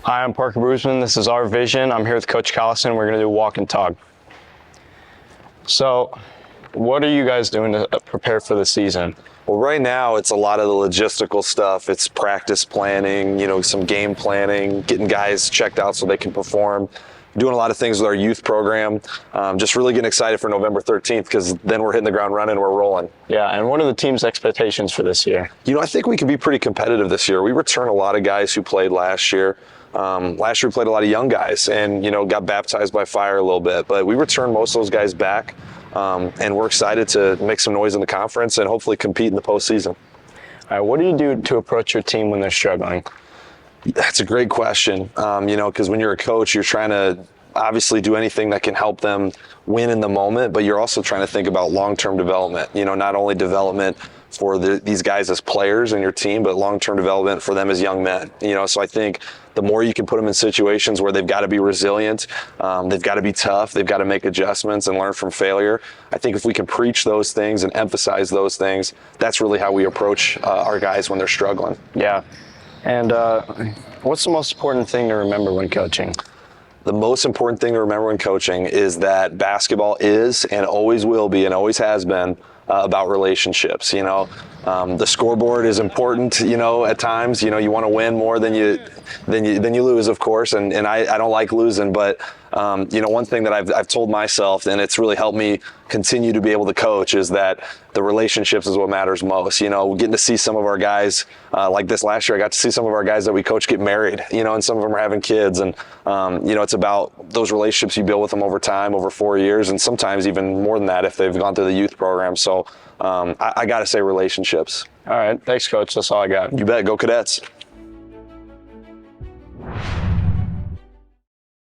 Hi, I'm Parker Boozman. This is Our Vision. I'm here with Coach Collison. We're going to do walk and talk. So, what are you guys doing to prepare for the season? Well, right now it's a lot of the logistical stuff. It's practice planning, some game planning, getting guys checked out so they can perform. Doing a lot of things with our youth program. Just really getting excited for November 13th because then we're hitting the ground running, we're rolling. Yeah, and what are the team's expectations for this year? I think we can be pretty competitive this year. We return a lot of guys who played last year. Last year we played a lot of young guys and, got baptized by fire a little bit. But we returned most of those guys back, and we're excited to make some noise in the conference and hopefully compete in the postseason. All right, what do you do to approach your team when they're struggling? That's a great question, because when you're a coach, you're trying to obviously do anything that can help them win in the moment, but you're also trying to think about long-term development, not only development for these guys as players in your team, but long-term development for them as young men. So I think the more you can put them in situations where they've got to be resilient, they've got to be tough, they've got to make adjustments and learn from failure. I think if we can preach those things and emphasize those things, that's really how we approach our guys when they're struggling. Yeah. And what's the most important thing to remember when coaching? The most important thing to remember when coaching is that basketball is and always will be and always has been about relationships. The scoreboard is important, at times. You want to win more than you lose, of course, and I don't like losing, but one thing that I've told myself, and it's really helped me continue to be able to coach, is that the relationships is what matters most. Getting to see some of our guys, like this last year, I got to see some of our guys that we coach get married, and some of them are having kids, and it's about those relationships you build with them over time, over 4 years, and sometimes even more than that if they've gone through the youth program. So I got to say relationships. All right, thanks, Coach. That's all I got. You bet. Go Cadets.